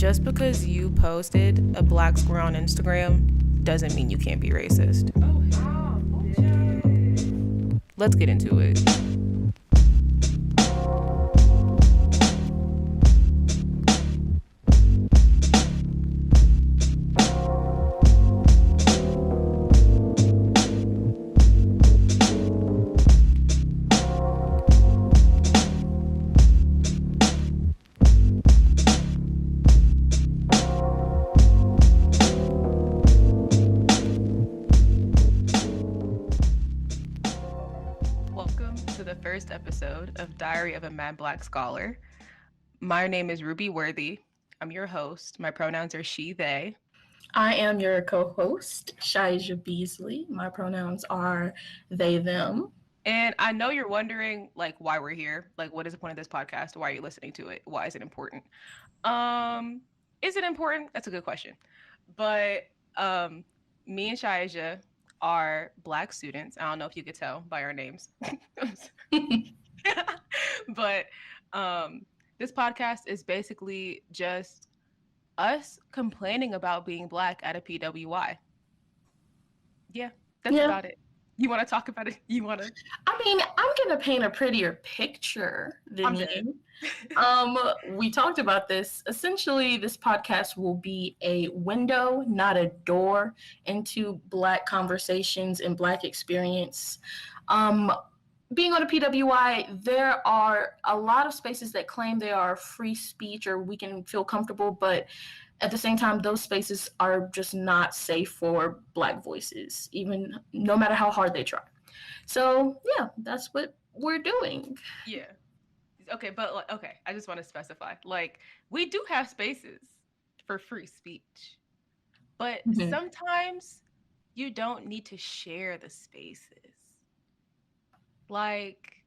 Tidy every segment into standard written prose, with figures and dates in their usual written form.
just because you posted a black square on Instagram doesn't mean you can't be racist. Let's get into it. Welcome to the first episode of Diary of a Mad Black Scholar. My name is Ruby Worthy. I'm your host. My pronouns are she, they. I am your co-host, Shiasia Beasley. My pronouns are they, them. And I know you're wondering, like, why we're here. Like, what is the point of this podcast? Why are you listening to it? Why is it important? Is it important? That's a good question. But me and Shiasia are Black students. I don't know if you could tell by our names. But this podcast is basically just us complaining about being Black at a PWI. Yeah, that's about it. You want to talk about it? You want to? I mean, I'm going to paint a prettier picture than you. We talked about this. Essentially, this podcast will be a window, not a door, into Black conversations and Black experience. Being on a PWI, there are a lot of spaces that claim they are free speech or we can feel comfortable, but at the same time, those spaces are just not safe for Black voices, even no matter how hard they try. So, yeah, that's what we're doing. Yeah. Okay, but I just want to specify. Like, we do have spaces for free speech, but sometimes you don't need to share the spaces. Like,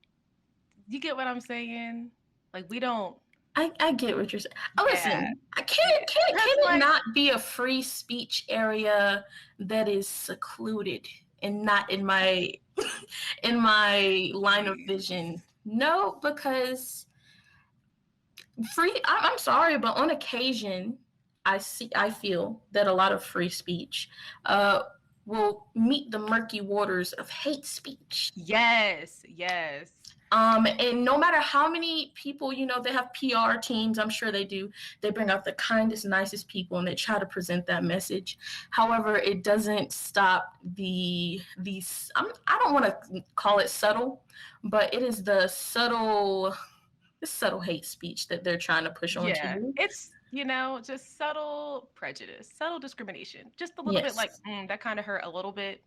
you get what I'm saying? Like, we don't. I get what you're saying. Oh, listen, can it not be a free speech area that is secluded and not in my line of vision? No, because I'm sorry, but on occasion, I feel that a lot of free speech will meet the murky waters of hate speech. Yes. And no matter how many people, they have PR teams, I'm sure they do, they bring out the kindest, nicest people and they try to present that message. However, it doesn't stop I don't want to call it subtle, but it is the subtle hate speech that they're trying to push onto you. It's, just subtle prejudice, subtle discrimination, just a little bit like, that kind of hurt a little bit.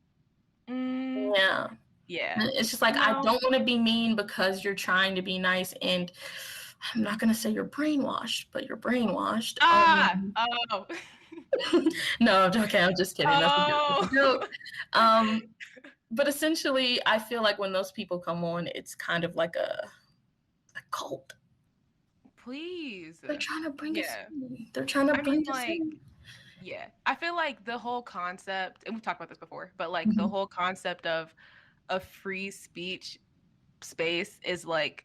Yeah. It's just like, I don't want to be mean because you're trying to be nice, and I'm not going to say you're brainwashed, but you're brainwashed. No, okay, I'm just kidding. That's a joke. But essentially, I feel like when those people come on, it's kind of like a cult. Please. They're trying to bring us in. They're trying to bring us in. Yeah. I feel like the whole concept, and we've talked about this before, but like the whole concept of a free speech space is like,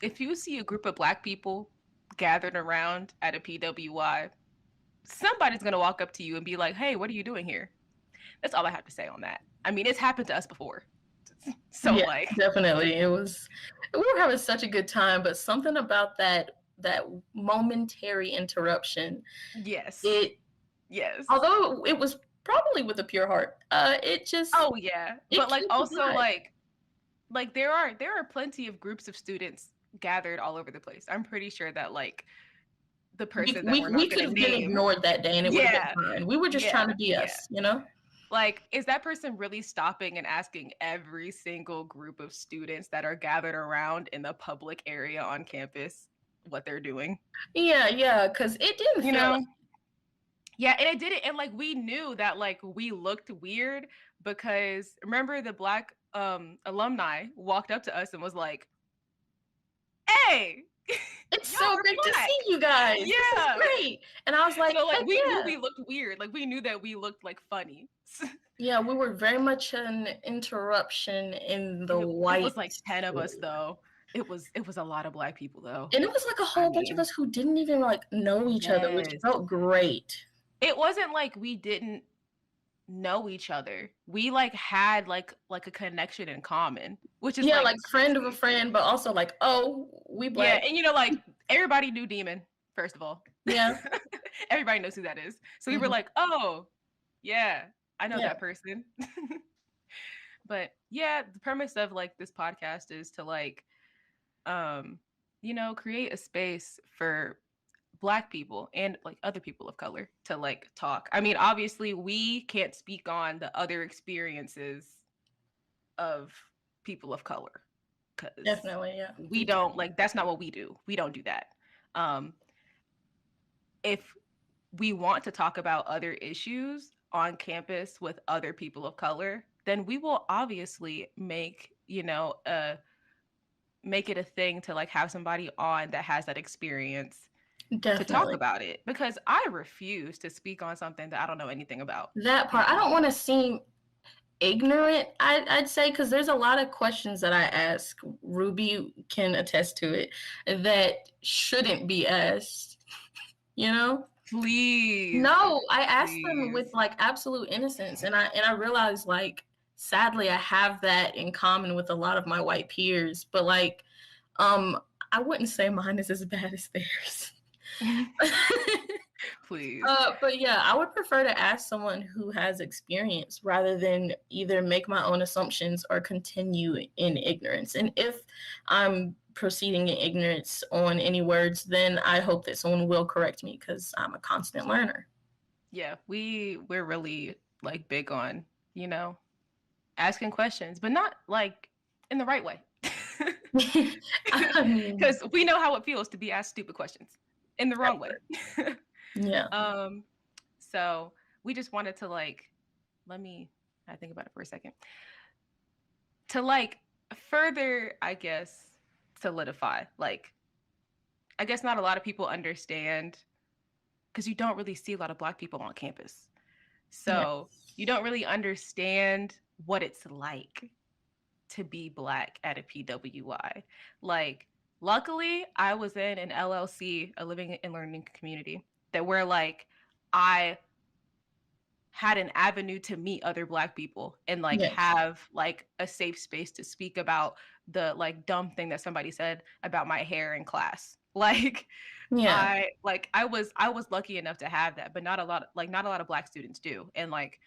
if you see a group of Black people gathered around at a PWI, somebody's going to walk up to you and be like, hey, what are you doing here? That's all I have to say on that. I mean, it's happened to us before. So yeah, definitely. We were having such a good time, but something about that momentary interruption. Yes. Although it was probably with a pure heart. It just. Oh yeah, but like also like there are plenty of groups of students gathered all over the place. I'm pretty sure that like the person that we could have been ignored that day and it would have been fine. We were just trying to be us, Like, is that person really stopping and asking every single group of students that are gathered around in the public area on campus what they're doing? Yeah, because it didn't feel like. Yeah, and it didn't, and like we knew that like we looked weird because remember the Black alumni walked up to us and was like, "Hey, it's so great to see you guys. Yeah, this is great." And I was like, so like we knew we looked weird. Like we knew that we looked like funny. Yeah, we were very much an interruption in the white. It was like 10 of us though. It was a lot of Black people though. And it was like a whole bunch of us who didn't even like know each other, which felt great. It wasn't like we didn't know each other. We like had like a connection in common, which is like friend of a friend, but also like, oh, we Black. Yeah, and you know, like everybody knew Demon, first of all. Yeah. Everybody knows who that is. So we were like, oh, yeah, I know that person. But yeah, the premise of like this podcast is to like you know, create a space for Black people and like other people of color to like talk. I mean, obviously we can't speak on the other experiences of people of color, because definitely, we don't like, that's not what we do. We don't do that. If we want to talk about other issues on campus with other people of color, then we will obviously make, you know, make it a thing to like have somebody on that has that experience to talk about it, because I refuse to speak on something that I don't know anything about. That part, I don't want to seem ignorant, I'd say, because there's a lot of questions that I ask, Ruby can attest to it, that shouldn't be asked, you know? Please. No, I asked them with like absolute innocence, and I realized like sadly I have that in common with a lot of my white peers, but like I wouldn't say mine is as bad as theirs. Please. But yeah, I would prefer to ask someone who has experience rather than either make my own assumptions or continue in ignorance. And if I'm proceeding in ignorance on any words, then I hope that someone will correct me, because I'm a constant learner. Yeah, we're really like big on, you know, asking questions, but not like in the right way. Because we know how it feels to be asked stupid questions in the wrong way. Yeah. So we just wanted to like, I think about it for a second, to like further, I guess, solidify, like, I guess not a lot of people understand, because you don't really see a lot of Black people on campus, so you don't really understand what it's like to be Black at a PWI. Like, luckily I was in an LLC, a living and learning community, that where like I had an avenue to meet other Black people and like have like a safe space to speak about the like dumb thing that somebody said about my hair in class. Like, I was lucky enough to have that, but not a lot of Black students do. And like,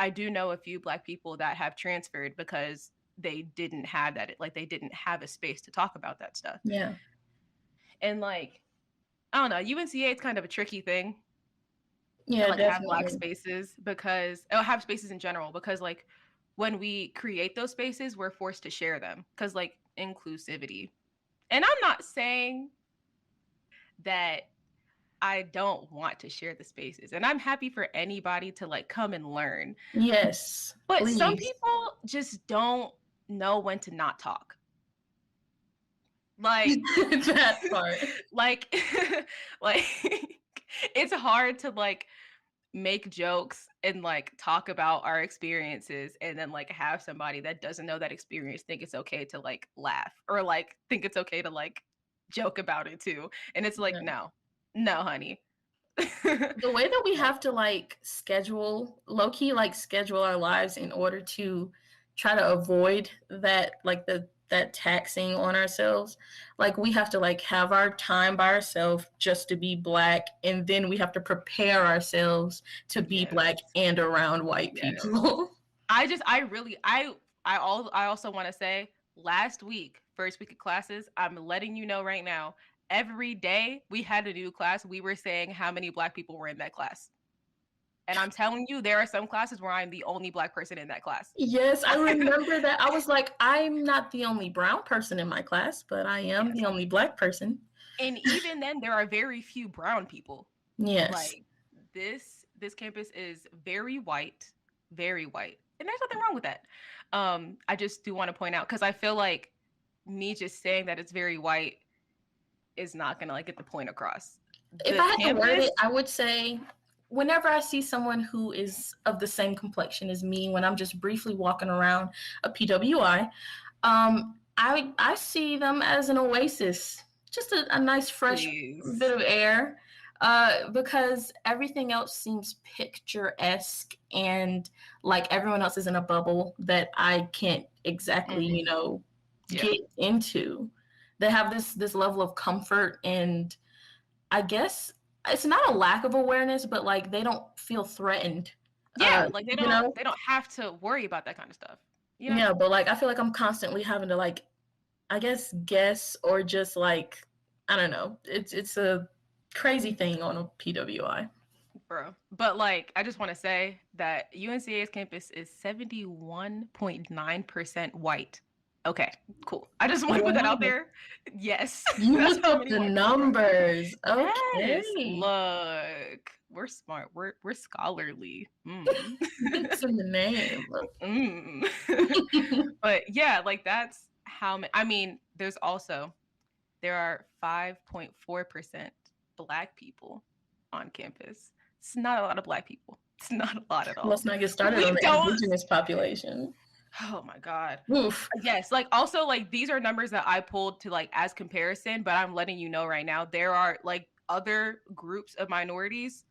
I do know a few Black people that have transferred because they didn't have that, like they didn't have a space to talk about that stuff. Yeah. And like, I don't know, UNCA is kind of a tricky thing. Yeah, to like have Black spaces, because have spaces in general, because like when we create those spaces, we're forced to share them, because like inclusivity. And I'm not saying that I don't want to share the spaces, and I'm happy for anybody to like come and learn. Yes, but please. Some people just don't know when to not talk. Like that part. like it's hard to like make jokes and like talk about our experiences, and then like have somebody that doesn't know that experience think it's okay to like laugh, or like think it's okay to like joke about it too. And it's like, no, honey. The way that we have to like schedule, low-key like schedule our lives in order to try to avoid that, like that taxing on ourselves. Like we have to like have our time by ourselves just to be Black, and then we have to prepare ourselves to be Black and around white people. I also want to say, last week, first week of classes, I'm letting you know right now, every day we had a new class, we were saying how many Black people were in that class. And I'm telling you, there are some classes where I'm the only Black person in that class. Yes, I remember that. I was like, I'm not the only brown person in my class, but I am the only Black person. And even then, there are very few brown people. Yes. Like, this campus is very white, and there's nothing wrong with that. I just do want to point out, because I feel like me just saying that it's very white is not gonna like get the point across. If I had to word it, I would say, whenever I see someone who is of the same complexion as me, when I'm just briefly walking around a PWI, I see them as an oasis, just a nice fresh Please. bit of air, because everything else seems picturesque and like everyone else is in a bubble that I can't exactly, get into. They have this level of comfort, and I guess it's not a lack of awareness, but like they don't feel threatened. Yeah, like they You know? don't have to worry about that kind of stuff. You know? Yeah, but like I feel like I'm constantly having to like, I guess or just like, I don't know. It's a crazy thing on a PWI. Bro. But like I just want to say that UNCA's campus is 71.9% white. Okay, cool. I just want to put that out there. Yes. You That's looked how up many the white people are there. numbers. Yes. Okay. Look. We're smart. We're scholarly. It's in the name. But yeah, like that's how many. I mean, there are 5.4% Black people on campus. It's not a lot of Black people. It's not a lot at all. Let's not get started on the indigenous population. Oh my God. Oof. Yes, like also like these are numbers that I pulled to like as comparison, but I'm letting you know right now there are like other groups of minorities,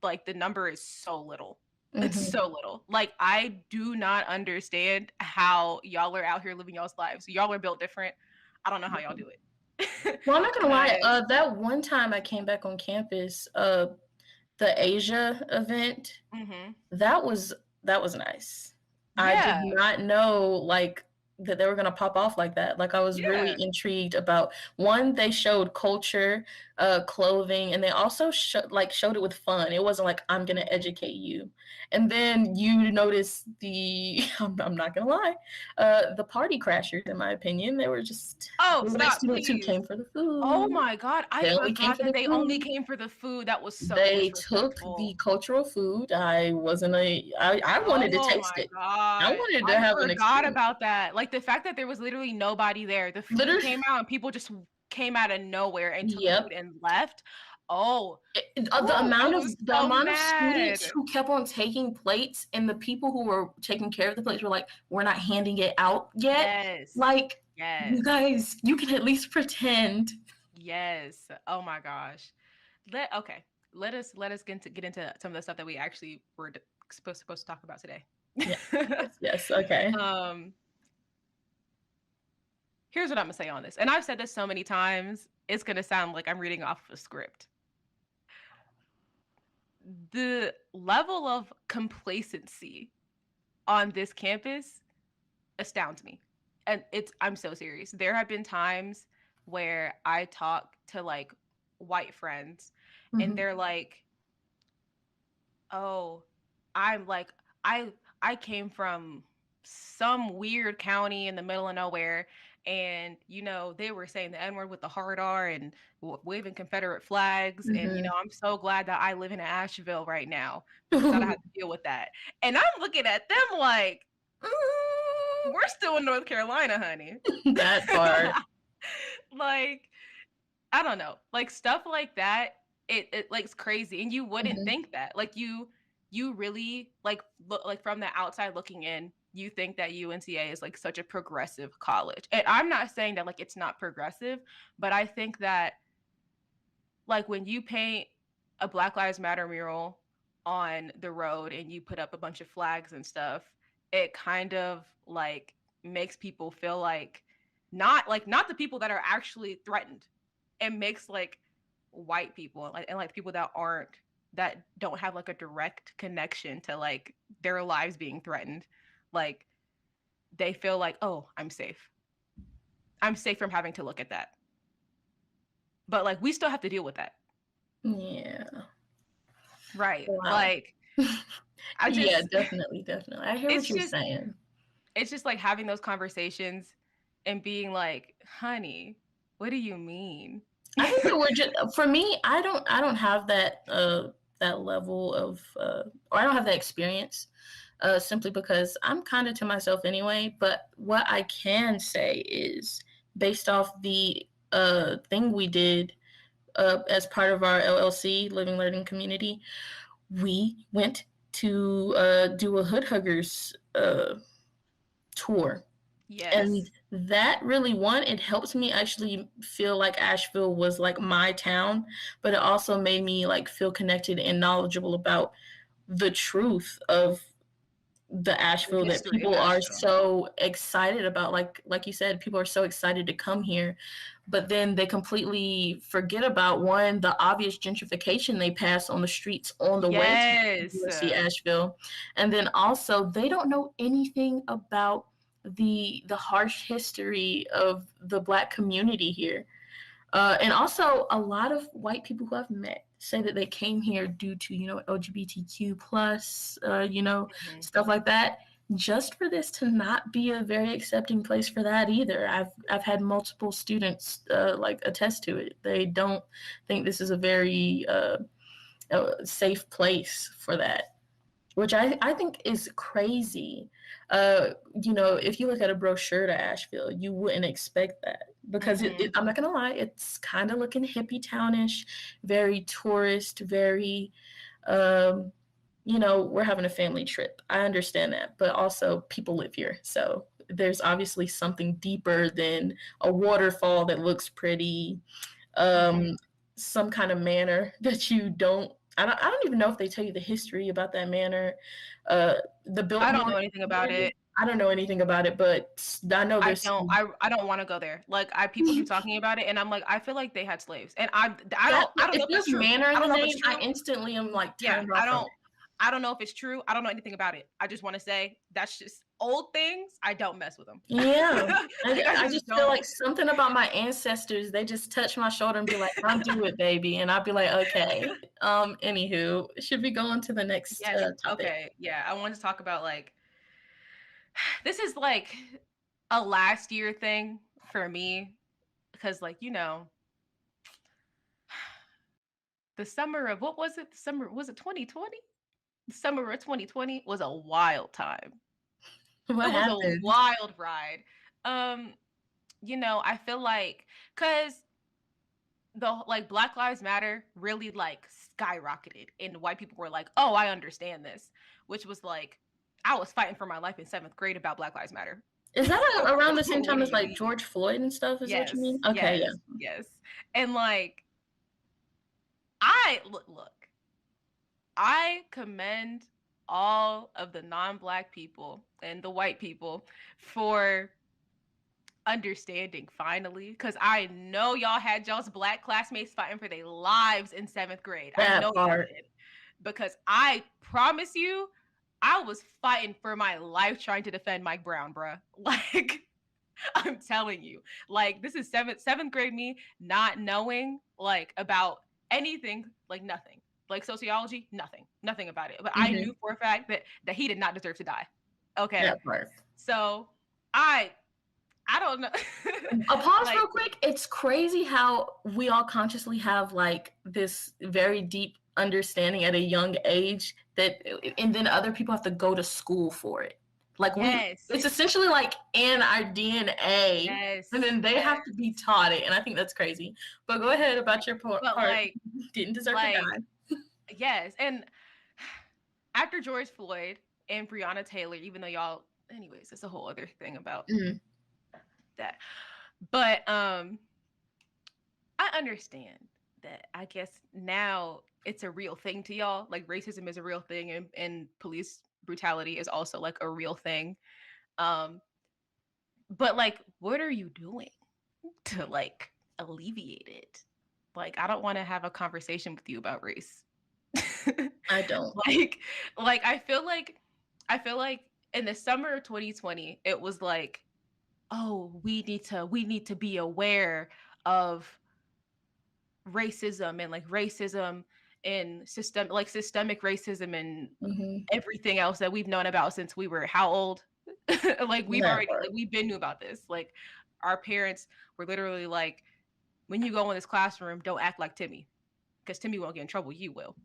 like the number is so little. It's so little. Like I do not understand how y'all are out here living y'all's lives. Y'all are built different. I don't know how y'all do it. Well, I'm not gonna lie. That one time I came back on campus, the Asia event, that was nice. Yeah. I did not know like that they were gonna pop off like that. Like I was really intrigued about one. They showed culture, clothing, and they also showed it with fun. It wasn't like I'm gonna educate you. And then you notice I'm not gonna lie, the party crashers. In my opinion, they were just students who came for the food. Oh my God, I forgot that they only came for the food. That was so They took the cultural food. I wanted to taste it. God. I wanted to have an experience. I forgot about that. Like the fact that there was literally nobody there. The food came out and people just came out of nowhere and took food and left. The amount of students who kept on taking plates, and the people who were taking care of the plates were like, "We're not handing it out yet." Yes. Like, you guys, you can at least pretend. Yes. Oh my gosh. Let us get into some of the stuff that we actually were supposed to talk about today. Yes. Okay. Here's what I'm gonna say on this, and I've said this so many times, it's gonna sound like I'm reading off of a script. The level of complacency on this campus astounds me, and I'm so serious. There have been times where I talk to like white friends, and they're like, "Oh, I'm like I came from some weird county in the middle of nowhere, and they were saying the N-word with the hard R and waving Confederate flags, and I'm so glad that I live in Asheville right now because I don't have to deal with that." And I'm looking at them like, we're still in North Carolina, honey. That part. Like, I don't know, like stuff like that. It like it's crazy, and you wouldn't think that. Like you really like look like from the outside looking in, you think that UNCA is like such a progressive college. And I'm not saying that like it's not progressive, but I think that like when you paint a Black Lives Matter mural on the road and you put up a bunch of flags and stuff, it kind of like makes people feel like not the people that are actually threatened. It makes like white people and like people that don't have like a direct connection to like their lives being threatened, like they feel like, oh, I'm safe from having to look at that. But like we still have to deal with that. Yeah. Right. Wow. Like yeah, definitely. I hear what you're saying. It's just like having those conversations and being like, honey, what do you mean? I think that we're just, for me, I don't have that that level of or I don't have that experience simply because I'm kind of to myself anyway. But what I can say is based off the thing we did as part of our LLC, Living Learning Community, we went to do a Hood Huggers tour. Yes. And that really, one, it helps me actually feel like Asheville was like my town, but it also made me like feel connected and knowledgeable about the truth of the The Asheville that history of people are Asheville. so excited about. Like you said, people are so excited to come here, but then they completely forget about, one, the obvious gentrification they pass on the streets on the way to Yes. UNC Asheville, and then also they don't know anything about the harsh history of the Black community here. And also, a lot of white people who I've met say that they came here due to, LGBTQ plus, Mhm. stuff like that. Just for this to not be a very accepting place for that either. I've had multiple students like attest to it. They don't think this is a very safe place for that, which I think is crazy. If you look at a brochure to Asheville, you wouldn't expect that because Mhm. I'm not gonna lie, it's kind of looking hippie townish, very tourist, very, um, we're having a family trip. I understand that, but also people live here, so there's obviously something deeper than a waterfall that looks pretty, Mhm. um, some kind of manor that you don't. I don't even know if they tell you the history about that manor. Uh, the I don't Biltmore. know anything about it. I don't know anything about it, but I know I there's don't some. I don't wanna go there. Like, people keep talking about it, and I'm like, I feel like they had slaves, and I don't know If if it's there's true. manor I in the don't know if it's name, I true. instantly am like Yeah, turned off from it. I don't know if it's true. I don't know anything about it. I just wanna say that's just old things, I don't mess with them. Yeah, Like, I I just just feel don't. like something about my ancestors. They just touch my shoulder and be like, "Don't do it, baby," and I'll be like, "Okay." Anywho, should we go on to the next Yes, topic? okay, yeah, I wanted to talk about, like, this is, like, a last year thing for me because, like, the summer of what was it? The summer was it 2020? The summer of 2020 was a wild time. What It was a happened? wild ride. Um, I feel like because Black Lives Matter really like skyrocketed, and white people were like, "Oh, I understand this," which was like, I was fighting for my life in 7th grade about Black Lives Matter. Is that around the same What time do as you like mean? George Floyd and stuff? Is what you Yes, mean? Okay, yes, yeah. yes. And like, I look, I commend all of the non-black people and the white people for understanding finally, because I know y'all had y'all's black classmates fighting for their lives in 7th grade. I That know y'all part. did, because I promise you, I was fighting for my life trying to defend Mike Brown, bruh. Like, I'm telling you, like, this is seventh grade me not knowing like about anything, like nothing, like sociology, nothing about it. But I Mhm. knew for a fact that he did not deserve to die. Okay, That part. so I I don't know. A pause Like, real quick. It's crazy how we all consciously have like this very deep understanding at a young age that, and then other people have to go to school for it. Like yes, it's essentially like in our DNA, yes, and then they yes. have to be taught it. And I think that's crazy. But go ahead about your But part. Didn't deserve to like, die. yes. And after George Floyd and Breonna Taylor, even though y'all, anyways, it's a whole other thing about Mm, that. But I understand that. I guess now it's a real thing to y'all. Like, racism is a real thing, and police brutality is also like a real thing. Um, but like, what are you doing to like alleviate it? Like, I don't want to have a conversation with you about race. I don't. like like I feel like in the summer of 2020 it was like, oh, we need to be aware of racism, and like racism and systemic racism and Hmm. everything else that we've known about since we were how old? Like, That part. we've been knew about this. Like, our parents were literally like, when you go in this classroom, don't act like Timmy, because Timmy won't get in trouble, you will.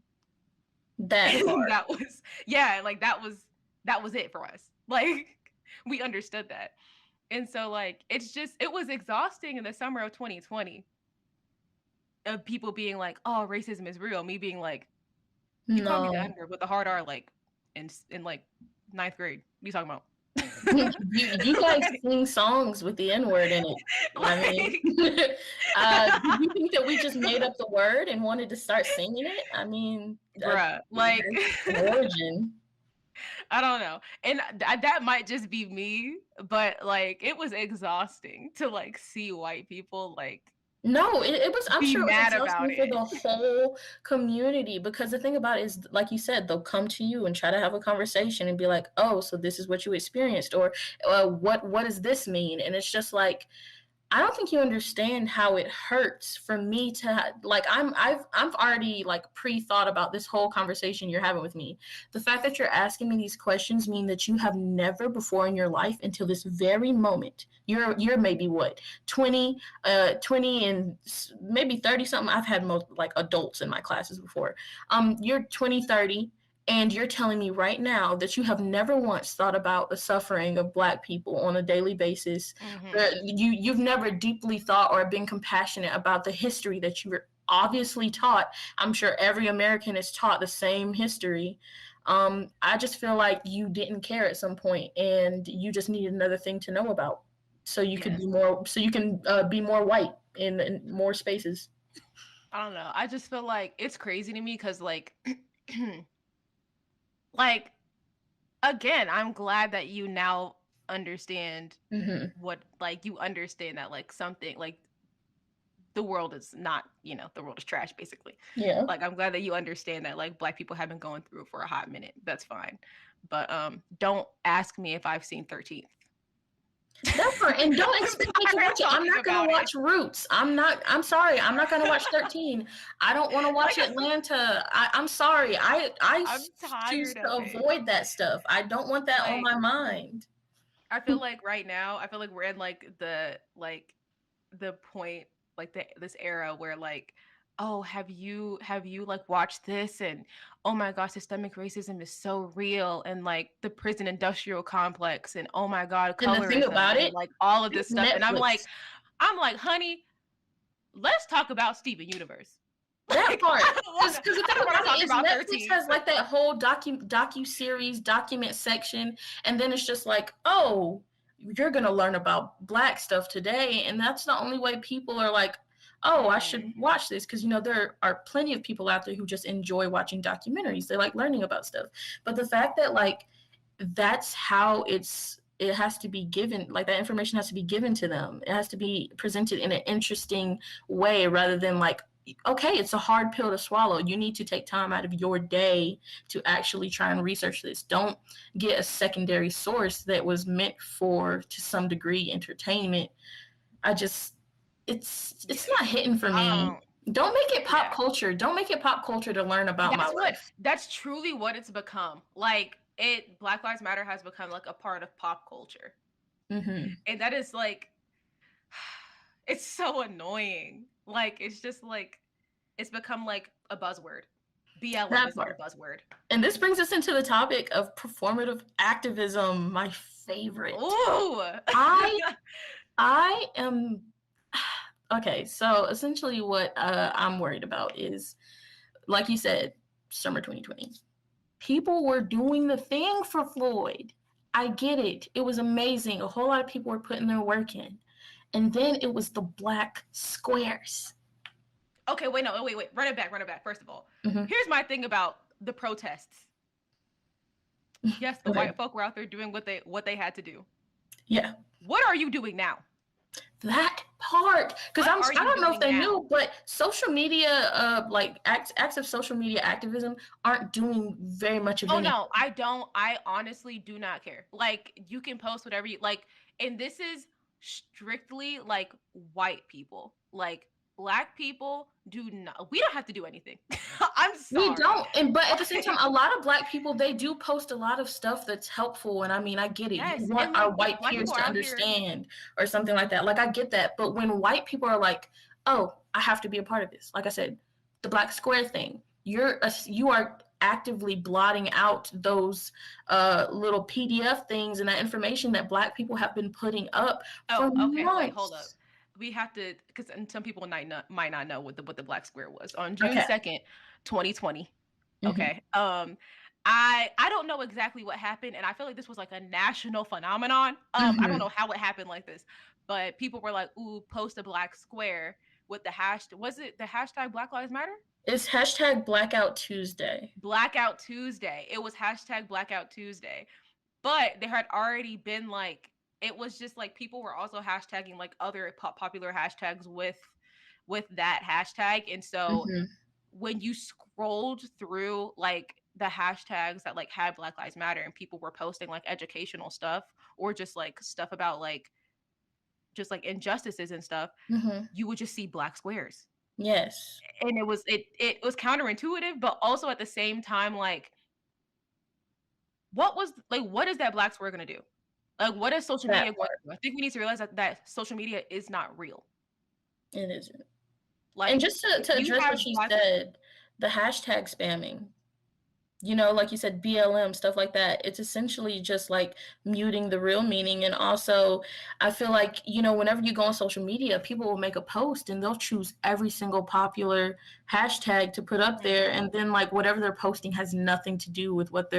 That And part. that was, yeah, like, that was it for us. Like, we understood that. And so like, it was exhausting in the summer of 2020 of people being like, oh, racism is real. Me being like, you call me the No. N-word with the hard R, like, in like 9th grade. What are you talking about? You guys sing songs with the N-word in it. I mean, do you think that we just made up the word and wanted to start singing it? I mean, bruh, it like has an origin. I don't know. And that might just be me, but like it was exhausting to like see white people like No, it was, I'm be sure it was mad about exhausting for it. the whole community, because the thing about it is, like you said, they'll come to you and try to have a conversation and be like, oh, so this is what you experienced, or what does this mean? And it's just like, I don't think you understand how it hurts for me to like I've already like pre-thought about this whole conversation you're having with me. The fact that you're asking me these questions mean that you have never before in your life until this very moment. You're maybe what 20 20 and maybe 30 something. I've had most like adults in my classes before. You're 20, 30, and you're telling me right now that you have never once thought about the suffering of Black people on a daily basis. You've never deeply thought or been compassionate about the history that you were obviously taught. I'm sure every American is taught the same history. I just feel like you didn't care at some point, and you just needed another thing to know about, so you could be more, so you can be more white in more spaces. I don't know. I just feel like it's crazy to me because like like again, I'm glad that you now understand what like you understand that like something like the world is not, the world is trash basically. Yeah. Like I'm glad that you understand that like Black people have been going through it for a hot minute. That's fine. But don't ask me if I've seen 13th. That's right. And don't expect me to watch it. I'm not going to watch Roots. I'm sorry. I'm not going to watch 13. I don't want to watch Atlanta. I'm sorry. I choose to avoid that stuff. I don't want that on my mind. I feel like right now, I feel like we're in like the point, like this era where like, oh, have you like watched this, and oh my gosh, systemic racism is so real, and like the prison industrial complex, and oh my god, colorism, and the thing about it, like all of this stuff. Netflix. And I'm like, honey, let's talk about Steven Universe. That part, because the thing about it is Netflix has like that whole docu-series document section, and then it's just like, oh, you're gonna learn about Black stuff today, and that's the only way people are like, oh, I should watch this, because there are plenty of people out there who just enjoy watching documentaries. They like learning about stuff, but the fact that like that's how it has to be given, like that information has to be given to them. It has to be presented in an interesting way rather than like, okay, it's a hard pill to swallow. You need to take time out of your day to actually try and research this. Don't get a secondary source that was meant for, to some degree, entertainment. It's not hitting for me. Don't make it pop culture. Don't make it pop culture to learn about my life. That's truly what it's become. Like Black Lives Matter has become like a part of pop culture. And that is like, it's so annoying. Like, it's just like, it's become like a buzzword. BLM is like a buzzword. And this brings us into the topic of performative activism, my favorite. Ooh! I am... Okay, so essentially what I'm worried about is, like you said, summer 2020. People were doing the thing for Floyd. I get it. It was amazing. A whole lot of people were putting their work in. And then it was the black squares. Okay, wait. Run it back. First of all, here's my thing about the protests. Yes, the white folk were out there doing what they had to do. Yeah. What are you doing now? That part, because I don't know if they knew, but social media, like acts of social media activism aren't doing very much of anything. No, I don't. I honestly do not care. Like, you can post whatever you like, and this is strictly like white people. Like, Black people we don't have to do anything. I'm sorry. We don't. But at the same time, a lot of Black people, they do post a lot of stuff that's helpful. And I mean, I get it. Yes. You want our white peers to understand or something like that. Like, I get that. But when white people are like, oh, I have to be a part of this. Like I said, the black square thing, you are actively blotting out those little PDF things and that information that Black people have been putting up for months. Wait, hold up. We have to, because some people might not know what the black square was on June 2nd, 2020. Okay. I don't know exactly what happened, and I feel like this was like a national phenomenon. I don't know how it happened like this, but people were like, "Ooh, post a black square with the hashtag." Was it the hashtag Black Lives Matter? It's hashtag Blackout Tuesday. Blackout Tuesday. It was hashtag Blackout Tuesday, but there had already been like it was just like people were also hashtagging like other popular hashtags with that hashtag, and so when you scrolled through like the hashtags that like had Black Lives Matter and people were posting like educational stuff or just like stuff about like just like injustices and stuff, you would just see black squares. Yes. And it was counterintuitive, but also at the same time, like what is that black square gonna do? Like what is social media going to do? I think we need to realize that social media is not real. It isn't. Like, and just to address what she said, the hashtag spamming, you know, like you said, BLM, stuff like that, it's essentially just like muting the real meaning. And also, I feel like, you know, whenever you go on social media, people will make a post and they'll choose every single popular hashtag to put up there. And then like whatever they're posting has nothing to do with what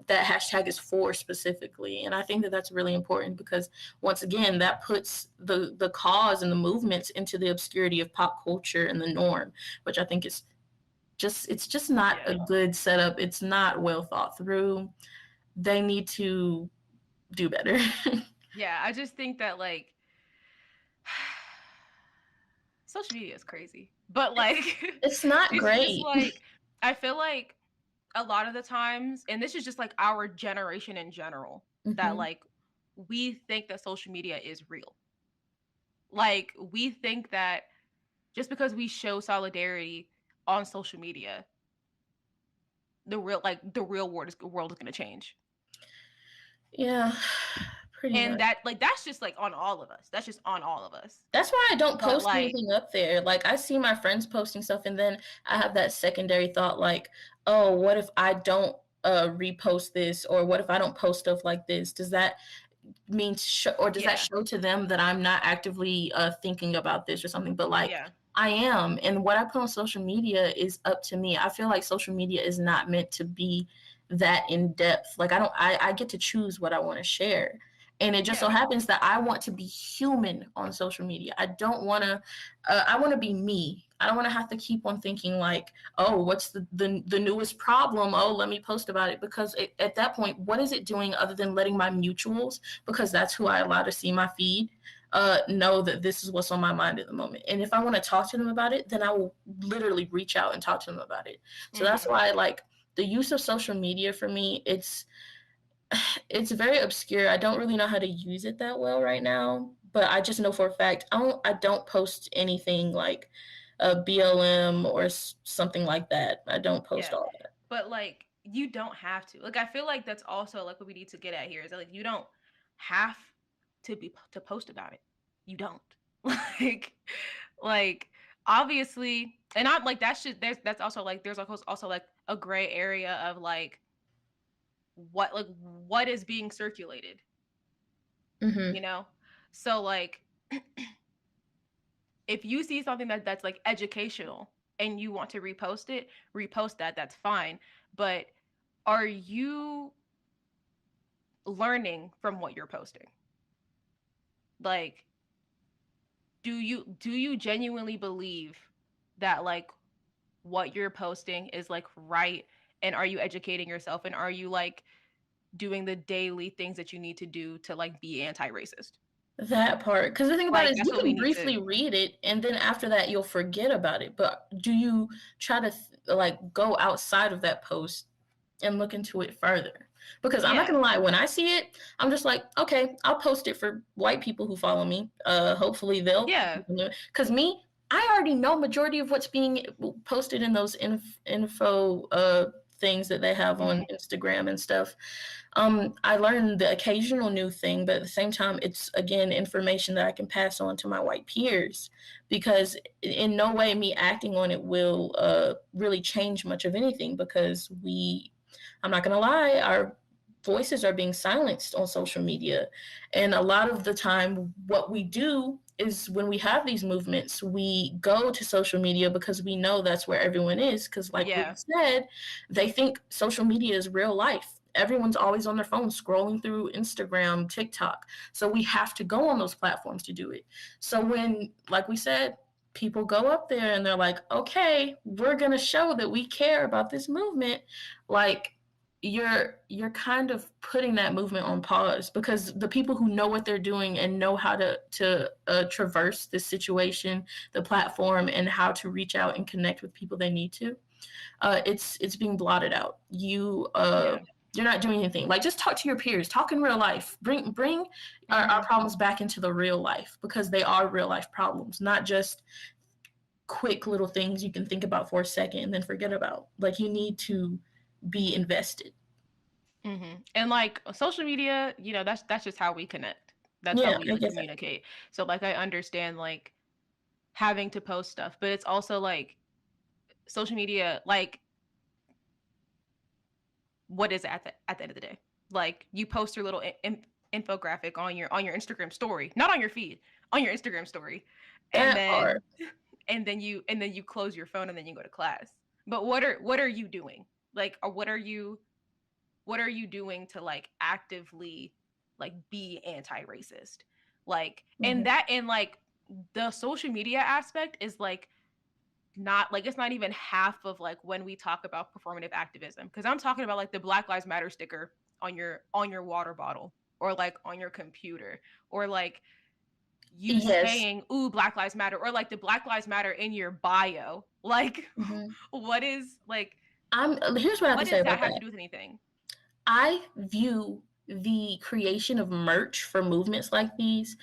that hashtag is for specifically. And I think that that's really important because once again, that puts the cause and the movements into the obscurity of pop culture and the norm, which I think is it's just not a good setup. It's not well thought through. They need to do better. Yeah, I just think that like social media is crazy. But like it's not it's great. just like I feel like a lot of the times, and this is just like our generation in general, that like we think that social media is real. Like we think that just because we show solidarity on social media, the real world is going to change. Yeah, pretty and much. that like that's just like on all of us. That's just on all of us. That's why I don't post anything up there. Like I see my friends posting stuff and then I have that secondary thought like, oh, what if I don't repost this, or what if I don't post stuff like this? Does that mean that show to them that I'm not actively thinking about this or something? But like I am, and what I put on social media is up to me. I feel like social media is not meant to be that in depth. Like I get to choose what I want to share. And it just so happens that I want to be human on social media. I don't want to, I want to be me. I don't want to have to keep on thinking like, oh, what's the newest problem? Oh, let me post about it. Because at that point, what is it doing other than letting my mutuals, because that's who I allow to see my feed, know that this is what's on my mind at the moment. And if I want to talk to them about it, then I will literally reach out and talk to them about it. So that's why like the use of social media for me, it's very obscure. I don't really know how to use it that well right now, but I just know for a fact I don't post anything like a BLM or something like that. I don't post all that. But like you don't have to. Like I feel like that's also like what we need to get at here is that like you don't have to post about it. You don't. like obviously, and I'm like that's also like there's also like a gray area of like what is being circulated, you know? So like if you see something that's like educational and you want to repost that, that's fine. But are you learning from what you're posting? Like do you genuinely believe that like what you're posting is like right, and are you educating yourself, and are you like doing the daily things that you need to do to like be anti-racist? That part, because the thing about it is you can briefly read it and then after that you'll forget about it, but do you try to like go outside of that post and look into it further? Because I'm not gonna lie, when I see it, I'm just like, okay, I'll post it for white people who follow me. Hopefully they'll because me, I already know majority of what's being posted in those info things that they have on Instagram and stuff. I learned the occasional new thing, but at the same time, it's again information that I can pass on to my white peers, because in no way me acting on it will really change much of anything, because I'm not gonna lie, our voices are being silenced on social media. And a lot of the time what we do is when we have these movements, we go to social media because we know that's where everyone is. Because, like we said, they think social media is real life. Everyone's always on their phone scrolling through Instagram, TikTok. So we have to go on those platforms to do it. So when, like we said, people go up there and they're like, okay, we're going to show that we care about this movement, like, you're kind of putting that movement on pause, because the people who know what they're doing and know how to traverse this situation, the platform, and how to reach out and connect with people they need to, it's being blotted out. You're not doing anything. Like, just talk to your peers, talk in real life, bring our problems back into the real life, because they are real life problems, not just quick little things you can think about for a second and then forget about. Like, you need to be invested. And like social media, you know, that's just how we connect. That's how we like, communicate. So like I understand like having to post stuff, but it's also like social media, like what is it at the end of the day? Like you post your little infographic on your Instagram story, not on your feed, on your Instagram story, and then you close your phone and then you go to class. But what are you doing? Like, or what are you doing to like actively like be anti-racist? Like, and that, and like the social media aspect is like not like, it's not even half of like when we talk about performative activism, because I'm talking about like the Black Lives Matter sticker on your water bottle, or like on your computer, or like you saying, ooh, Black Lives Matter, or like the Black Lives Matter in your bio. Like what is like, here's what I have to say about that. What does that have to do with anything? I view the creation of merch for movements like these,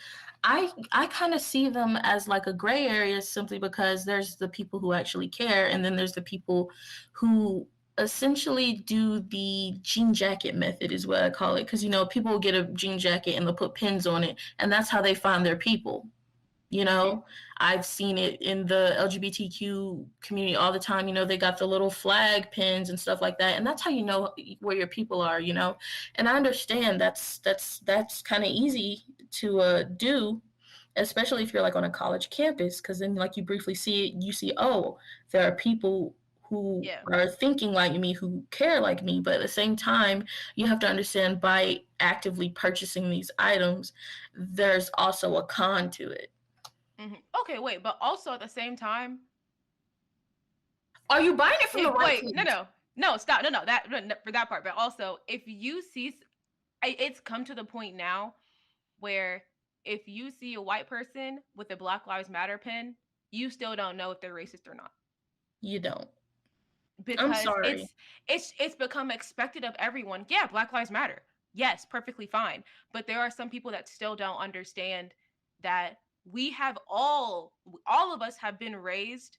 I kind of see them as like a gray area, simply because there's the people who actually care, and then there's the people who essentially do the jean jacket method, is what I call it. Because, you know, people will get a jean jacket and they'll put pins on it, and that's how they find their people. You know, I've seen it in the LGBTQ community all the time. You know, they got the little flag pins and stuff like that. And that's how you know where your people are, you know. And I understand that's kind of easy to do, especially if you're like on a college campus, because then like you briefly see it, you see, oh, there are people who are thinking like me, who care like me. But at the same time, you have to understand, by actively purchasing these items, there's also a con to it. Okay, wait, but also at the same time, are you buying it from the right place? No, stop, no, that for that part. But also, if you see, it's come to the point now where if you see a white person with a Black Lives Matter pin, you still don't know if they're racist or not. You don't. Because I'm sorry. It's become expected of everyone. Yeah, Black Lives Matter. Yes, perfectly fine. But there are some people that still don't understand that we have all of us have been raised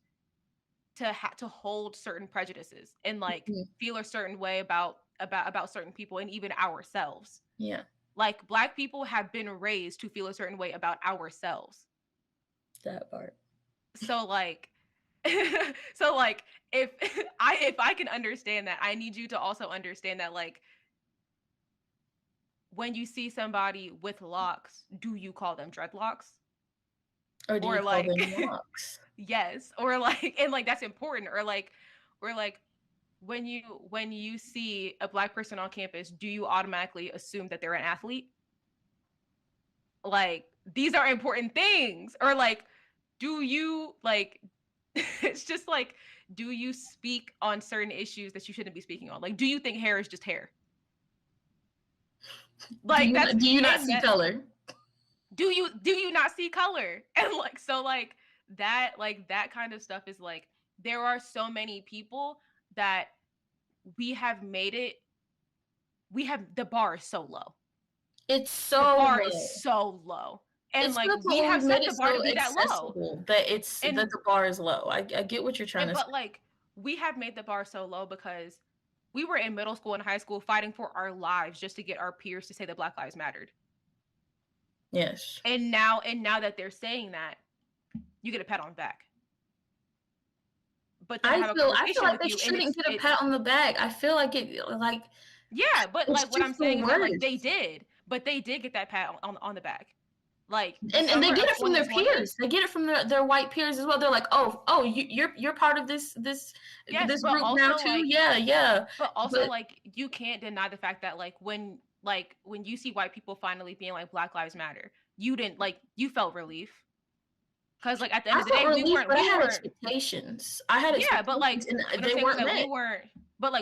to hold certain prejudices and like feel a certain way about certain people, and even ourselves. Yeah. Like Black people have been raised to feel a certain way about ourselves. That part. So like so like if I can understand that, I need you to also understand that, like, when you see somebody with locks, do you call them dreadlocks? Or do you call them locks? Yes. Or like, and like that's important. Or like when you see a Black person on campus, do you automatically assume that they're an athlete? Like, these are important things. Or like, do you like it's just like, do you speak on certain issues that you shouldn't be speaking on? Like, do you think hair is just hair? Like, do you not see color? Do you not see color? And like, so like that kind of stuff is like, there are so many people that we have the bar is so low. It's so the bar low. is so low. And it's like, we have set the bar to be that low. That the bar is low. I get what you're trying to say. But like, we have made the bar so low because we were in middle school and high school fighting for our lives just to get our peers to say that Black Lives mattered. Yes. And now that they're saying that, you get a pat on the back. But I feel like they shouldn't get a pat on the back. I feel like yeah, but like what I'm saying is that, like, they did get that pat on the back. Like and they get it from their peers. They get it from their white peers as well. They're like, oh, you're part of this group now too. Like, yeah. But also, like, you can't deny the fact that when you see white people finally being like Black Lives Matter, you didn't you felt relief. Because like at the end of the day, we weren't. I had expectations. But like and they weren't met.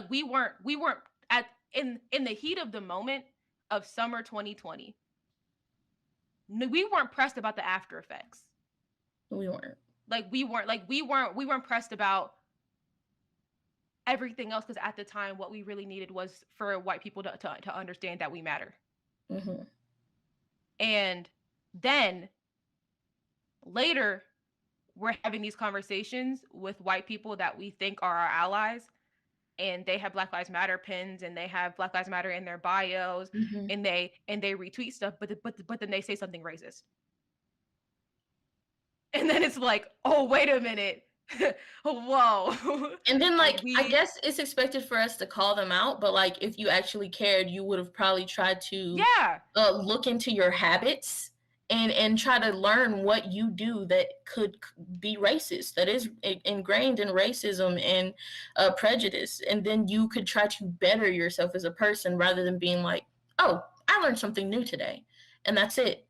We weren't at in the heat of the moment of summer 2020. We weren't pressed about the after effects. We weren't. We weren't pressed about everything else, because at the time what we really needed was for white people to understand that we matter. Mm-hmm. And then later we're having these conversations with white people that we think are our allies, and they have Black Lives Matter pins, and they have Black Lives Matter in their bios, mm-hmm. and they retweet stuff, but then they say something racist, and then it's like, oh, wait a minute. Whoa. And then I guess it's expected for us to call them out, but like if you actually cared, you would have probably tried to look into your habits and try to learn what you do that could be racist, that is ingrained in racism and prejudice, and then you could try to better yourself as a person rather than being like, oh, I learned something new today, and that's it.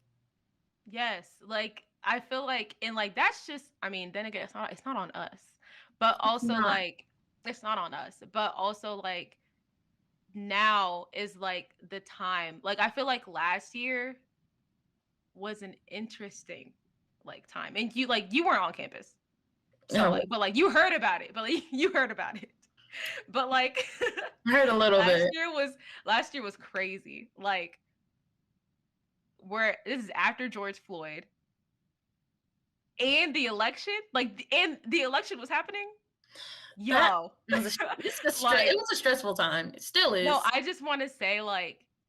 Yes, like I feel like, and like that's just, I mean, then again, it's not on us, but also it's not on us, but also like now is like the time. Like I feel like last year was an interesting time, and you weren't on campus, so but you heard about it, but like I heard a little bit. Last year was crazy. Like this is after George Floyd. And the election, the election was happening. Yo, it was a stressful time. It still is. No, I just want to say,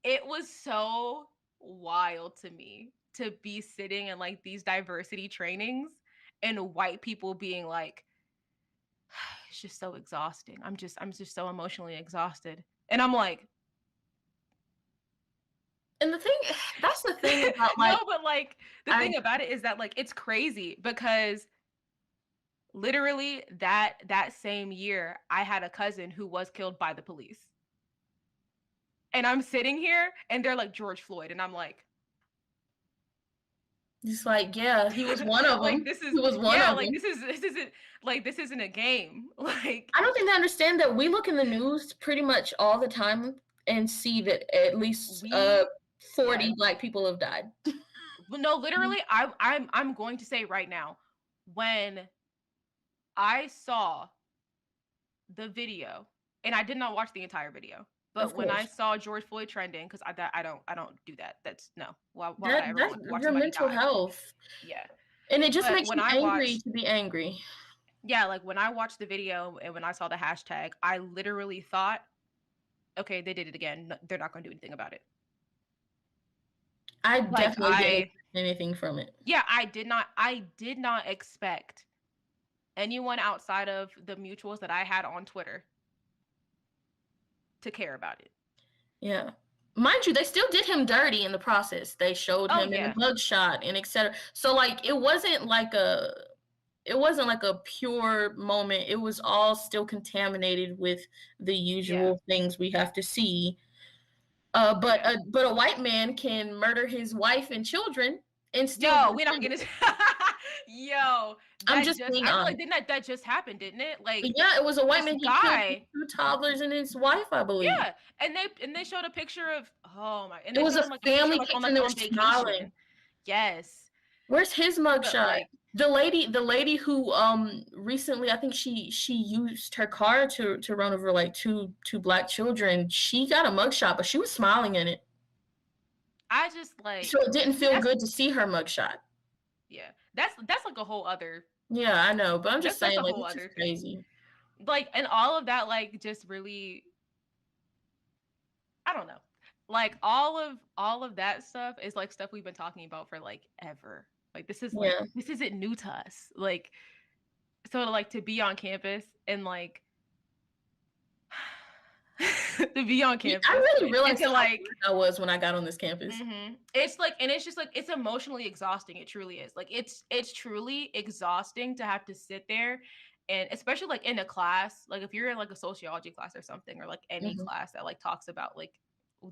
it was so wild to me to be sitting in these diversity trainings and white people being like, it's just so exhausting. I'm just so emotionally exhausted, and I'm like. And that's the thing about no, but the thing about it is that it's crazy because literally that same year I had a cousin who was killed by the police. And I'm sitting here and they're like George Floyd, and I'm like, just yeah, he was one of them. He was one of them. This isn't a game. I don't think they understand that we look in the news pretty much all the time and see that at least 40 Black people have died. No, literally, I'm going to say right now, when I saw the video, and I did not watch the entire video, but when I saw George Floyd trending, because I don't do that. That's no. Why would I ever watch your mental health? Yeah, and it just makes me angry to be angry. Yeah, when I watched the video and when I saw the hashtag, I literally thought, okay, they did it again. They're not going to do anything about it. I definitely didn't expect anything from it. Yeah, I did not expect anyone outside of the mutuals that I had on Twitter to care about it. Yeah. Mind you, they still did him dirty in the process. They showed him in a mugshot and etc. So it wasn't like a pure moment. It was all still contaminated with the usual things we have to see. But a white man can murder his wife and children and still. Yo, we're not gonna. Yo, I'm just being honest. Didn't that just happen? Didn't it? It was a white man. He killed 2 toddlers and his wife, I believe. Yeah, and they showed a picture of and it was a family picture and they were smiling. Yes. Where's his mugshot? The lady who recently, I think she used her car to run over two Black children. She got a mugshot, but she was smiling in it. I just so it didn't feel good to see her mugshot. Yeah, that's a whole other. Yeah, I know, but I'm just saying it's just crazy. And all of that just really, I don't know. All of that stuff is stuff we've been talking about for ever. This is this isn't new to us. So to be on campus and to be on campus. I really realized to, like, how I was when I got on this campus. It's like, and it's just like, it's emotionally exhausting. It truly is. Like, it's truly exhausting to have to sit there, and especially like in a class, like if you're in like a sociology class or something, or like any class that like talks about like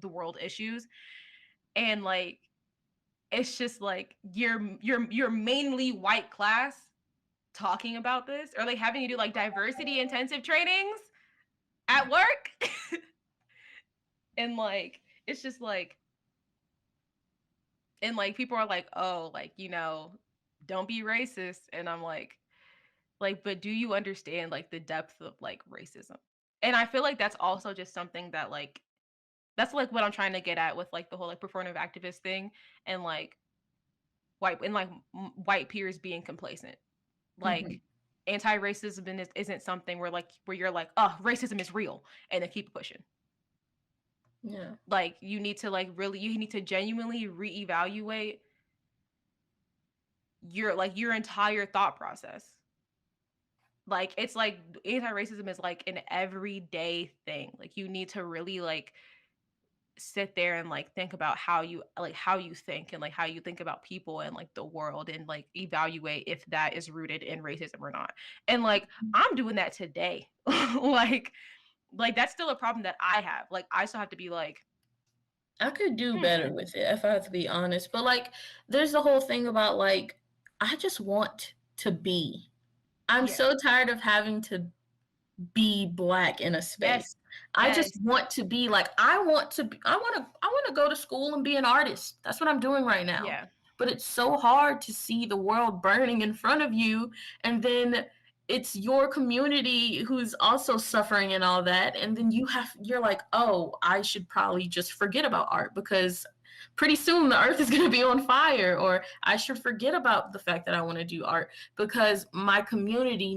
the world issues, and like it's just like your mainly white class talking about this, or like having to do like diversity intensive trainings at work. And like it's just like, and like people are like, oh, like, you know, don't be racist, and I'm like, but do you understand like the depth of like racism? And I feel like that's also just something that like, that's like what I'm trying to get at with like the whole like performative activist thing, and like white peers being complacent. Like anti-racism isn't something where like where you're like, oh, racism is real, and then keep pushing. Yeah. Like you need to like really, you need to genuinely reevaluate your entire thought process. Like it's like anti-racism is like an everyday thing. Like you need to really like sit there and like think about how you think, and like how you think about people and like the world, and like evaluate if that is rooted in racism or not. And like I'm doing that today. like that's still a problem that I have. Like I still have to be like, I could do better with it, if I have to be honest. But like there's the whole thing about like I just want to be. I'm so tired of having to be Black in a space. Yes. I just want to be like, I want to go to school and be an artist. That's what I'm doing right now. Yeah. But it's so hard to see the world burning in front of you, and then it's your community who's also suffering and all that, and then you're like, oh, I should probably just forget about art because pretty soon the earth is going to be on fire, or I should forget about the fact that I want to do art because my community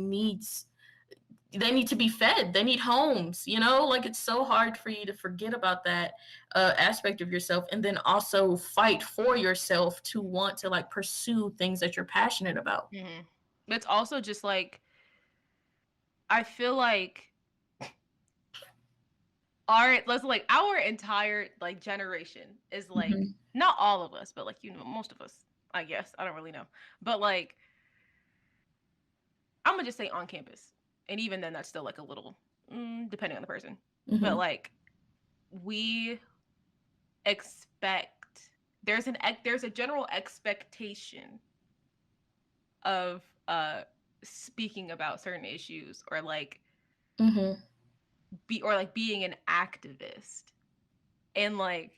they need to be fed. They need homes, you know? Like it's so hard for you to forget about that aspect of yourself, and then also fight for yourself to want to like pursue things that you're passionate about. It's also just like, I feel like our entire like generation is like, not all of us, but like, you know, most of us, I guess. I don't really know. But like, I'm gonna just say on campus. And even then that's still like a little depending on the person. But like we expect, there's a general expectation of speaking about certain issues, or like being an activist. And like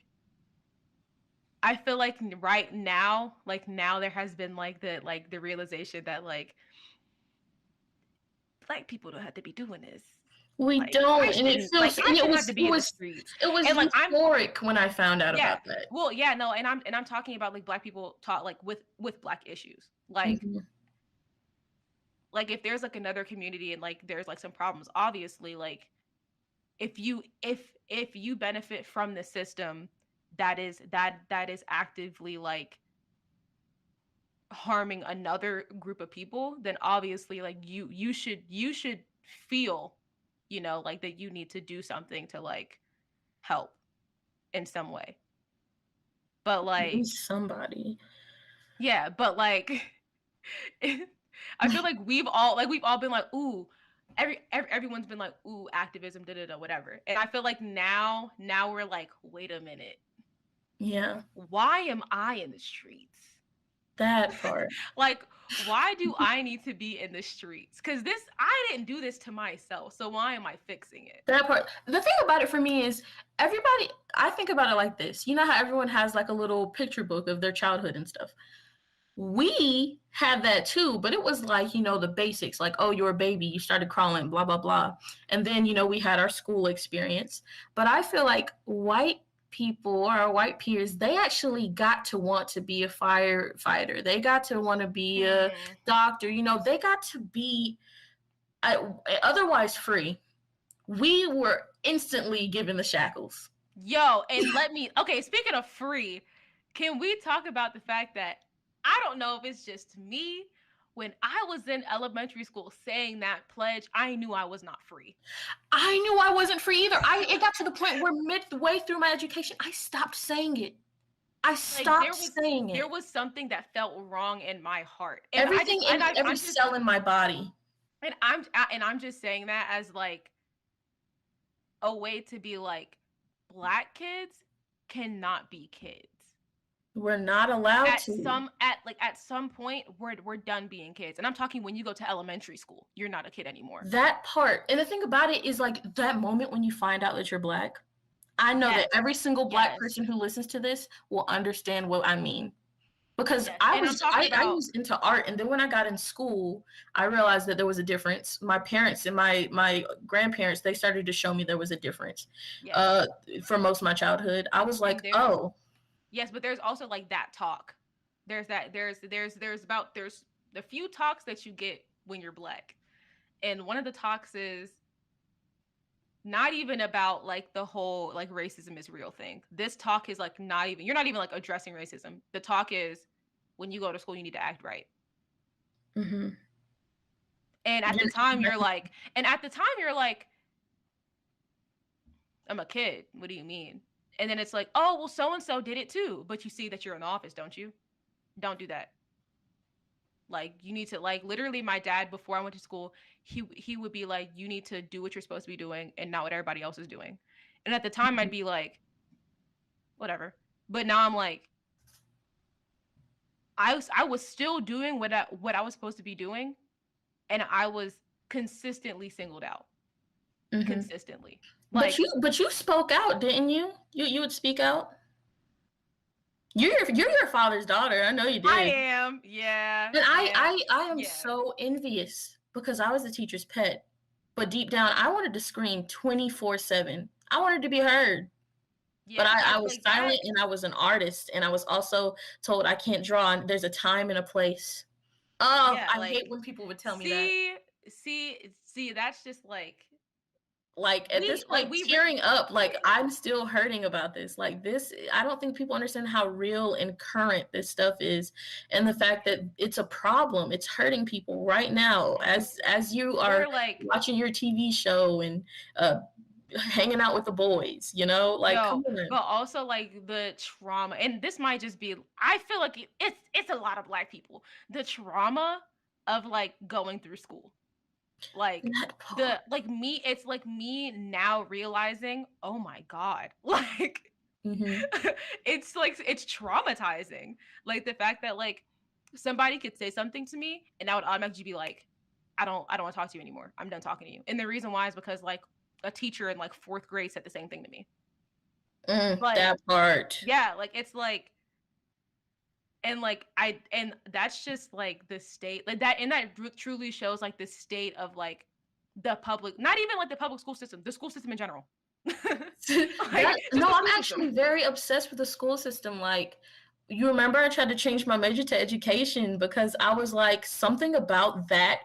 I feel like right now, there has been like the realization that like Black people don't have to be doing this. We don't, and it feels like, it was euphoric when I found out about that. Well, yeah, no, and I'm talking about like Black people taught like with Black issues, like like if there's like another community and like there's like some problems, obviously like if you benefit from the system that is actively like harming another group of people, then obviously like you should feel, you know, like that you need to do something to like help in some way. But like somebody, yeah, but like I feel like we've all been like, ooh, everyone's been like, ooh, activism, whatever. And I feel like now we're like, wait a minute, yeah, why am I in the streets? That part. Like, why do I need to be in the streets? Because I didn't do this to myself, so why am I fixing it? That part. The thing about it for me is I think about it like this. You know how everyone has like a little picture book of their childhood and stuff? We had that too, but it was like, you know, the basics, like, oh, you're a baby, you started crawling, blah, blah, blah. And then, you know, we had our school experience. But I feel like white people or our white peers, they actually got to want to be a firefighter. They got to want to be a doctor. You know, they got to be otherwise free. We were instantly given the shackles. Yo, and okay, speaking of free, can we talk about the fact that I don't know if it's just me when I was in elementary school saying that pledge, I knew I was not free. I knew I wasn't free either. It got to the point where midway through my education, I stopped saying it. I stopped saying it. There was something that felt wrong in my heart. And every cell in my body. And I'm just saying that as like a way to be like, Black kids cannot be kids. We're not allowed to. At some point, we're done being kids. And I'm talking when you go to elementary school, you're not a kid anymore. That part. And the thing about it is like that moment when you find out that you're Black, I know that every single Black person who listens to this will understand what I mean. Because I was into art, and then when I got in school, I realized that there was a difference. My parents and my grandparents, they started to show me there was a difference. For most of my childhood, I was like, oh. Yes, but there's also like that talk. There's the few talks that you get when you're Black. And one of the talks is not even about like the whole like racism is real thing. This talk is like you're not even like addressing racism. The talk is when you go to school, you need to act right. Mm-hmm. And at the time you're like, I'm a kid. What do you mean? And then it's like, oh, well, so-and-so did it too. But you see that you're in the office, don't you? Don't do that. Like, you need to, like, literally my dad, before I went to school, he would be like, you need to do what you're supposed to be doing and not what everybody else is doing. And at the time, I'd be like, whatever. But now I'm like, I was still doing what I was supposed to be doing. And I was consistently singled out. Mm-hmm. Consistently. Like, but you spoke out, didn't you? You would speak out. You're your father's daughter. I know you did. I am, yeah. And I am so envious because I was the teacher's pet, but deep down I wanted to scream 24/7. I wanted to be heard. Yeah, but I was silent, and I was an artist, and I was also told I can't draw. And there's a time and a place. Oh, yeah, I hate when people would tell me that. See, that's just like at this point, tearing up, like I'm still hurting about this. Like this, I don't think people understand how real and current this stuff is, and the fact that it's a problem. It's hurting people right now as you are like watching your TV show and hanging out with the boys, you know, like come on. But also like the trauma, and this might just be, I feel like it's a lot of Black people, the trauma of like going through school. Like it's like me now realizing, oh my God, like mm-hmm. it's traumatizing. Like the fact that like somebody could say something to me and I would automatically be like, I don't want to talk to you anymore. I'm done talking to you. And the reason why is because like a teacher in like 4th grade said the same thing to me. That part. Yeah, like it's like, and like and that's just like the state like that, and that truly shows like the state of like the public, not even like the public school system, the school system in general. I'm actually very obsessed with the school system. Like, you remember I tried to change my major to education because I was like, something about that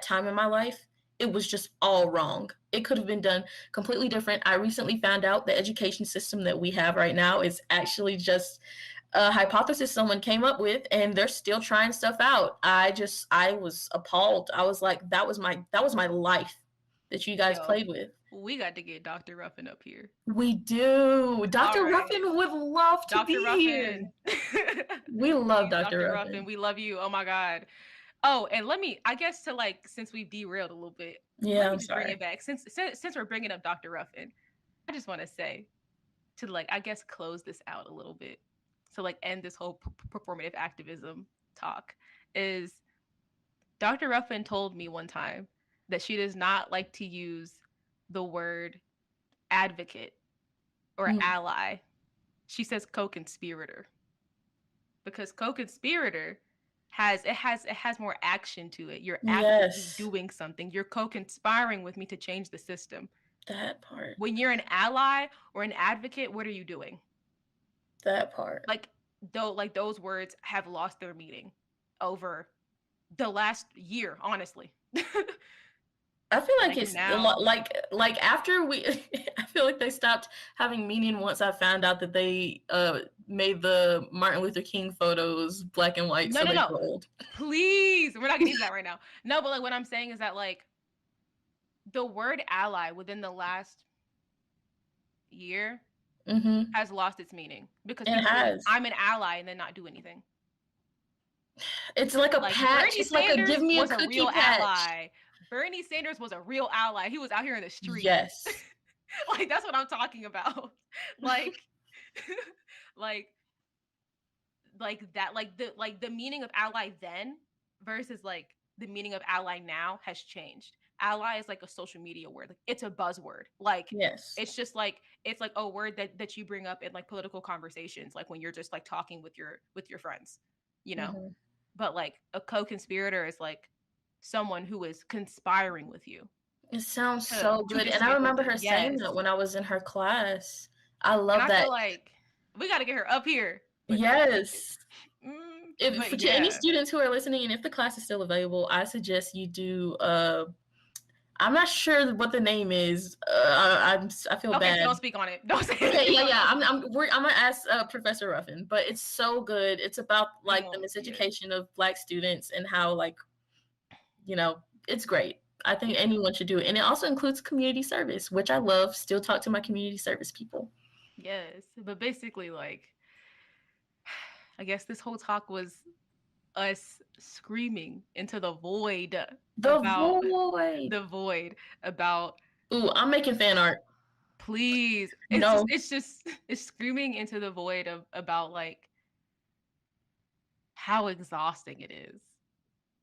time in my life, it was just all wrong. It could have been done completely different. I recently found out the education system that we have right now is actually just a hypothesis someone came up with, and they're still trying stuff out. I was appalled. I was like, that was my life that you guys played with. We got to get Dr. Ruffin up here. We do. Dr. Ruffin would love to be here. We love Dr. Ruffin. We love you. Oh my God. Oh, and I guess to like, since we've derailed a little bit, yeah, let me bring it back. Since we're bringing up Dr. Ruffin, I just want to say, to like, I guess close this out a little bit, to like end this whole performative activism talk, is Dr. Ruffin told me one time that she does not like to use the word advocate or ally. She says co-conspirator, because co-conspirator has more action to it. You're actively doing something. You're co-conspiring with me to change the system. That part. When you're an ally or an advocate, what are you doing? That part. Like those words have lost their meaning over the last year, honestly. I feel like it's now, like after we I feel like they stopped having meaning once I found out that they made the Martin Luther King photos black and white so they No. were old. Please, we're not getting into that right now. No, but like what I'm saying is that like the word ally within the last year has lost its meaning because It people will has. I'm an ally and then not do anything. It's like a Like patch. Bernie It's like a Sanders give me a was a cookie real patch. ally. Bernie Sanders was a real ally. He was out here in the street. Yes. Like that's what I'm talking about. Like like that like the meaning of ally then versus like the meaning of ally now has changed. Ally is like a social media word. Like it's a buzzword. Like Yes. it's like a word that you bring up in like political conversations, like when you're just like talking with your friends, you know. But like a co-conspirator is like someone who is conspiring with you. It sounds so good. And I remember her saying that when I was in her class. I love and I that. feel like we got to get her up here. Yes. If But for any students who are listening, and if the class is still available, I suggest you do. I'm not sure what the name is. I feel bad. Don't speak on it. Don't say it. Okay, yeah. I'm gonna ask Professor Ruffin, but it's so good. It's about like the miseducation of Black students and how like, you know, it's great. I think anyone should do it, and it also includes community service, which I love. Still talk to my community service people. Yes, but basically, like, I guess this whole talk was us screaming into the void the void about. Ooh, I'm making fan art. Please, it's screaming into the void about like how exhausting it is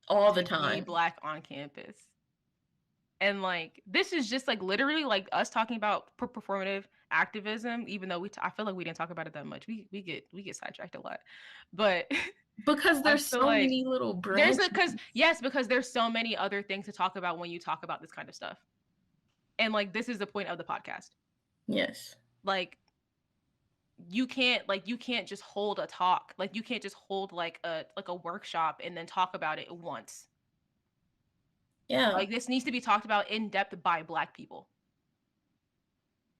all the time to be Black on campus. And like this is just like literally like us talking about performative activism, even though I feel like we didn't talk about it that much. We get sidetracked a lot, but because there's so many little branches. Because there's so many other things to talk about when you talk about this kind of stuff, and like this is the point of the podcast. Yes, like you can't just hold a talk. Like you can't just hold like a workshop and then talk about it once. Yeah. Like this needs to be talked about in depth by Black people.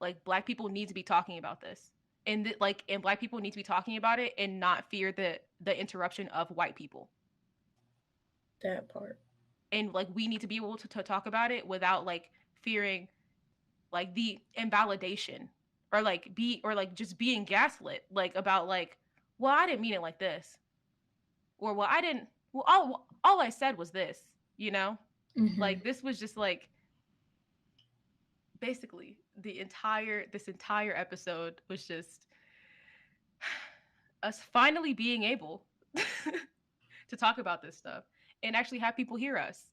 Like Black people need to be talking about this. And and Black people need to be talking about it and not fear the interruption of white people. That part. And like we need to be able to talk about it without like fearing like the invalidation or like just being gaslit like about like, well, I didn't mean it like this. Or well, I didn't all I said was this, you know? Like this was just like basically this entire episode was just us finally being able to talk about this stuff and actually have people hear us.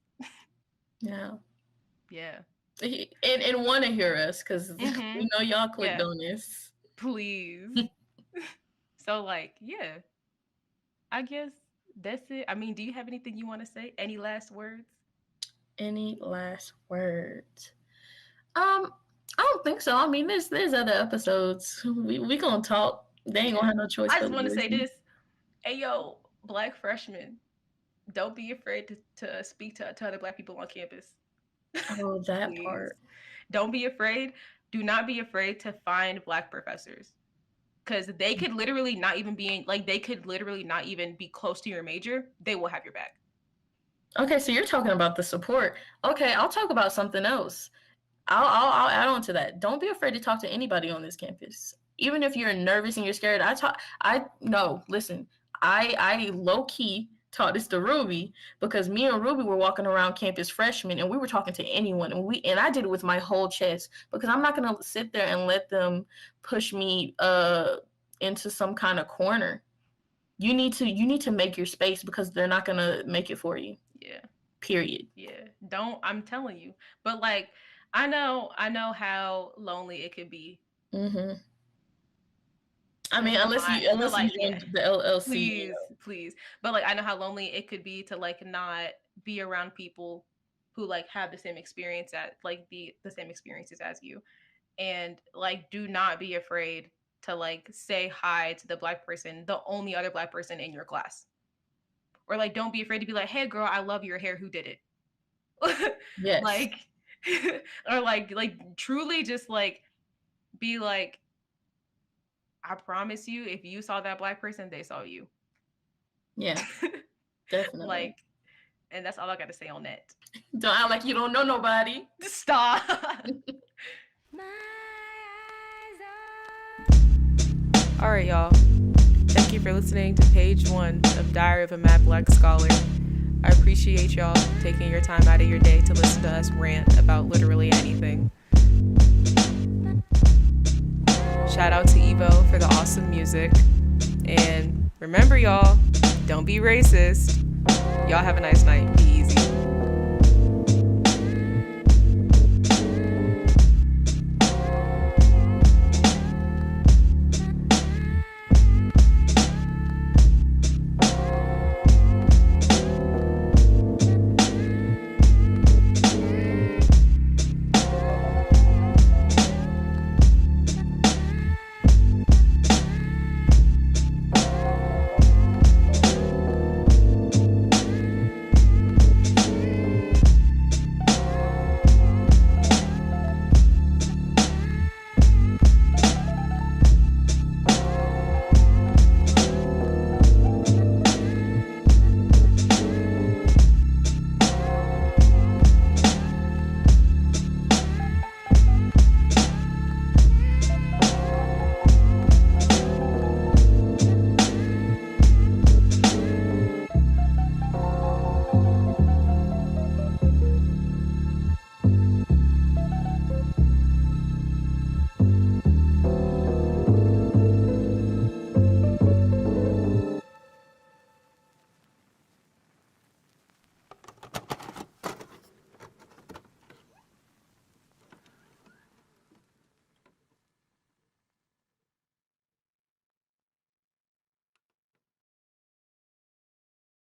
Yeah. Yeah. And want to hear us because we know y'all clicked on this. Please. So like, yeah. I guess that's it. I mean, do you have anything you want to say? Any last words? Any last words? I don't think so. I mean, there's other episodes. We gonna talk. They ain't gonna have no choice. I just want to say this. Hey, yo, Black freshmen, don't be afraid to speak to other Black people on campus. Oh, that part. Don't be afraid. Do not be afraid to find Black professors. Because they could literally not even be close to your major. They will have your back. Okay, so you're talking about the support. Okay, I'll talk about something else. I'll add on to that. Don't be afraid to talk to anybody on this campus. Even if you're nervous and you're scared, I low key taught this to Ruby because me and Ruby were walking around campus freshmen and we were talking to anyone and I did it with my whole chest because I'm not gonna sit there and let them push me into some kind of corner. You need to make your space because they're not gonna make it for you. Yeah. Period. Yeah. I'm telling you. But like I know how lonely it could be. I mean, unless you join the LLC. Please. But like I know how lonely it could be to like not be around people who like have the same experience the same experiences as you. And like do not be afraid to like say hi to the Black person, the only other Black person in your class. Or like don't be afraid to be like, "Hey girl, I love your hair. Who did it?" Yes. Like or like truly just like be like I promise you, if you saw that Black person, they saw you. Yeah, definitely. Like, and that's all I got to say on that. Don't act like you don't know nobody. Stop. All right, y'all. Thank you for listening to page 1 of Diary of a Mad Black Scholar. I appreciate y'all taking your time out of your day to listen to us rant about literally anything. Shout out to Evo for the awesome music. And remember, y'all, don't be racist. Y'all have a nice night. Peace.